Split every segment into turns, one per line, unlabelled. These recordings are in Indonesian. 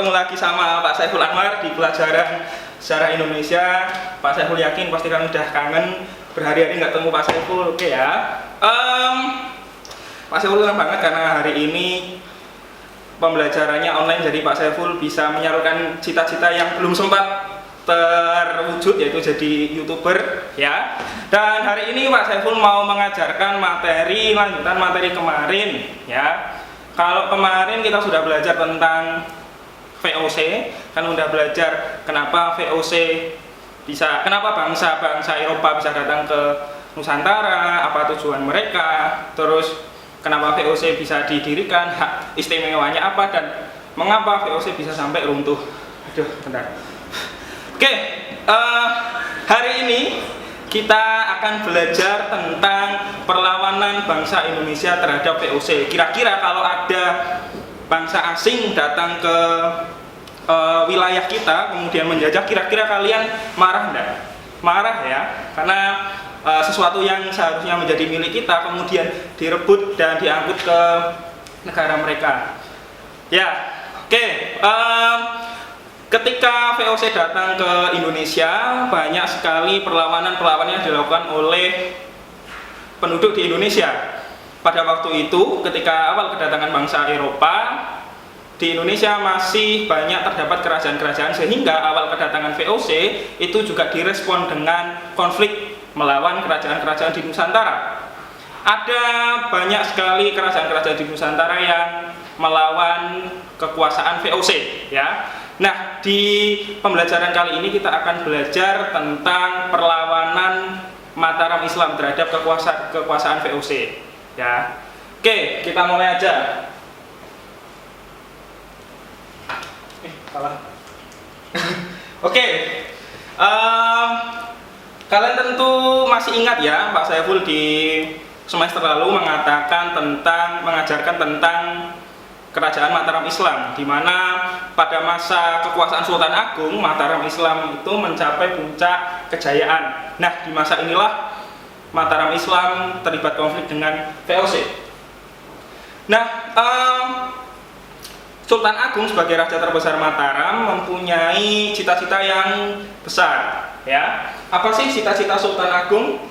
ketemu lagi sama Pak Saiful Anwar di pelajaran sejarah Indonesia. Pak Saiful yakin pasti kan udah kangen berhari-hari nggak ketemu Pak Saiful, oke ya. Pak Saiful senang banget karena hari ini pembelajarannya online, jadi Pak Saiful bisa menyalurkan cita-cita yang belum sempat terwujud, yaitu jadi YouTuber ya. Dan hari ini Pak Saiful mau mengajarkan materi lanjutan materi kemarin ya. Kalau kemarin kita sudah belajar tentang VOC, kan udah belajar kenapa VOC bisa, kenapa bangsa-bangsa Eropa bisa datang ke Nusantara, apa tujuan mereka, terus kenapa VOC bisa didirikan, hak istimewanya apa, dan mengapa VOC bisa sampai runtuh. Aduh, bentar. Oke, hari ini kita akan belajar tentang perlawanan bangsa Indonesia terhadap VOC. Kira-kira kalau ada bangsa asing datang ke wilayah kita kemudian menjajah, kira-kira kalian marah enggak? Marah ya, karena sesuatu yang seharusnya menjadi milik kita kemudian direbut dan diangkut ke negara mereka. Ya, oke. Ketika VOC datang ke Indonesia, banyak sekali perlawanan-perlawanan yang dilakukan oleh penduduk di Indonesia. Pada waktu itu, ketika awal kedatangan bangsa Eropa, di Indonesia masih banyak terdapat kerajaan-kerajaan, sehingga awal kedatangan VOC itu juga direspon dengan konflik melawan kerajaan-kerajaan di Nusantara. Ada banyak sekali kerajaan-kerajaan di Nusantara yang melawan kekuasaan VOC ya. Nah, di pembelajaran kali ini kita akan belajar tentang perlawanan Mataram Islam terhadap kekuasaan VOC ya. Oke, kita mulai aja. Salah. Oke. Kalian tentu masih ingat ya, Pak Saiful di semester lalu mengajarkan tentang kerajaan Mataram Islam, di mana pada masa kekuasaan Sultan Agung, Mataram Islam itu mencapai puncak kejayaan. Nah, di masa inilah Mataram Islam terlibat konflik dengan VOC. Nah, Sultan Agung sebagai raja terbesar Mataram mempunyai cita-cita yang besar ya. Apa sih cita-cita Sultan Agung?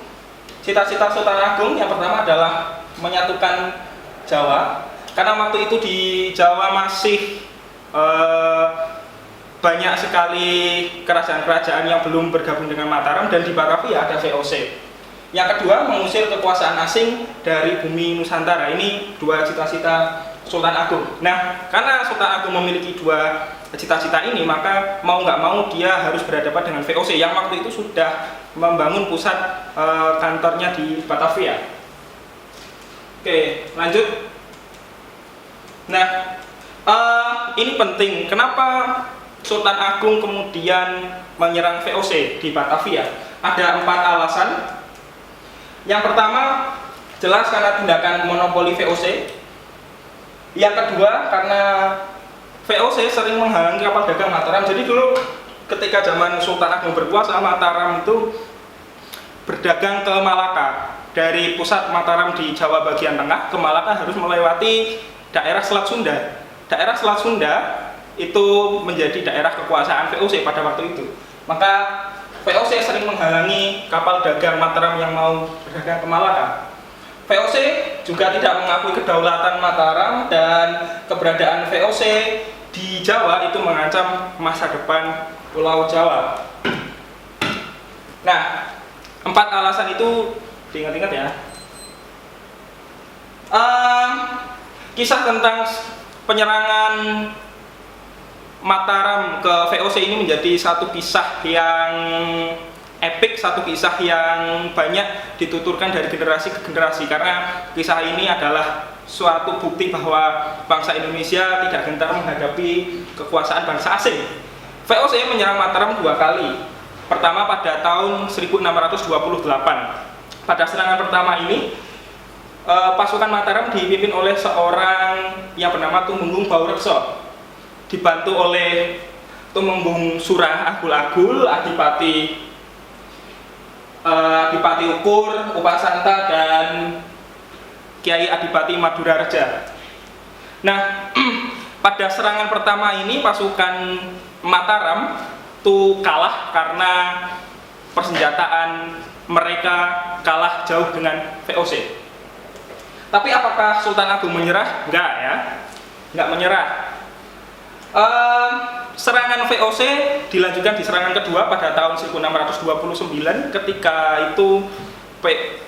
Cita-cita Sultan Agung yang pertama adalah menyatukan Jawa, karena waktu itu di Jawa masih banyak sekali kerajaan-kerajaan yang belum bergabung dengan Mataram, dan di Batavia ada VOC. Yang kedua, mengusir kekuasaan asing dari bumi Nusantara. Ini dua cita-cita Sultan Agung. Nah, karena Sultan Agung memiliki dua cita-cita ini, maka mau nggak mau dia harus berhadapan dengan VOC yang waktu itu sudah membangun pusat kantornya di Batavia. Oke, lanjut. Nah, ini penting. Kenapa Sultan Agung kemudian menyerang VOC di Batavia? Ada 4 alasan. Yang pertama, jelas karena tindakan monopoli VOC. Yang kedua, karena VOC sering menghalangi kapal dagang Mataram. Jadi dulu ketika zaman Sultan Agung berkuasa, Mataram itu berdagang ke Malaka. Dari pusat Mataram di Jawa bagian tengah ke Malaka harus melewati daerah Selat Sunda. Daerah Selat Sunda itu menjadi daerah kekuasaan VOC pada waktu itu. Maka VOC sering menghalangi kapal dagang Mataram yang mau berdagang ke Malaka. VOC juga tidak mengakui kedaulatan Mataram, dan keberadaan VOC di Jawa itu mengancam masa depan Pulau Jawa. Nah, 4 alasan itu diingat-ingat ya. Kisah tentang penyerangan Mataram ke VOC ini menjadi satu kisah yang epik, satu kisah yang banyak dituturkan dari generasi ke generasi, karena kisah ini adalah suatu bukti bahwa bangsa Indonesia tidak gentar menghadapi kekuasaan bangsa asing. VOC menyerang Mataram 2 kali. Pertama pada tahun 1628. Pada serangan pertama ini, pasukan Mataram dipimpin oleh seorang yang bernama Tumenggung Baurekso, dibantu oleh Tumenggung Surah Agul-Agul, Adipati Ukur, Upasanta, dan Kiai Adipati Madurareja. Nah, pada serangan pertama ini pasukan Mataram tuh kalah karena persenjataan mereka kalah jauh dengan VOC. Tapi apakah Sultan Agung menyerah? Enggak ya, enggak menyerah. Serangan VOC dilanjutkan di serangan kedua pada tahun 1629. Ketika itu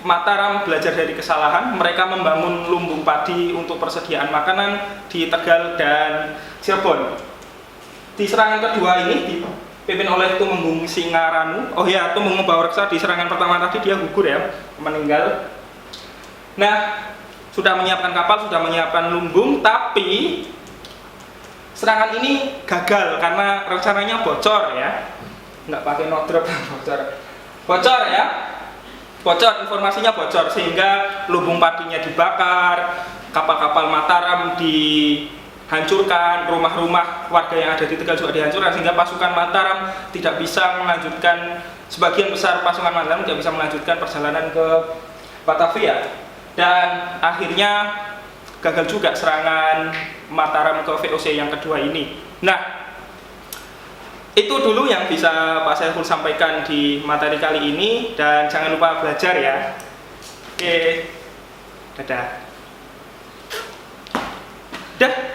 Mataram belajar dari kesalahan, mereka membangun lumbung padi untuk persediaan makanan di Tegal dan Cirebon. Di serangan kedua ini dipimpin oleh Tumenggung Singaranu. Oh ya, Tumenggung Bawareksa di serangan pertama tadi dia gugur ya, meninggal. Nah, sudah menyiapkan kapal, sudah menyiapkan lumbung, tapi serangan ini gagal karena rencananya bocor ya. Nggak pakai nodrop, bocor ya. Bocor, informasinya bocor sehingga lumbung padinya dibakar, kapal-kapal Mataram dihancurkan, rumah-rumah warga yang ada di Tegal juga dihancurkan, sehingga pasukan Mataram tidak bisa melanjutkan, sebagian besar pasukan Mataram tidak bisa melanjutkan perjalanan ke Batavia, dan akhirnya gagal juga serangan Mataram ke VOC yang kedua ini. Nah, itu dulu yang bisa Pak Saiful sampaikan di materi kali ini, dan jangan lupa belajar ya. Oke, dadah. Dah.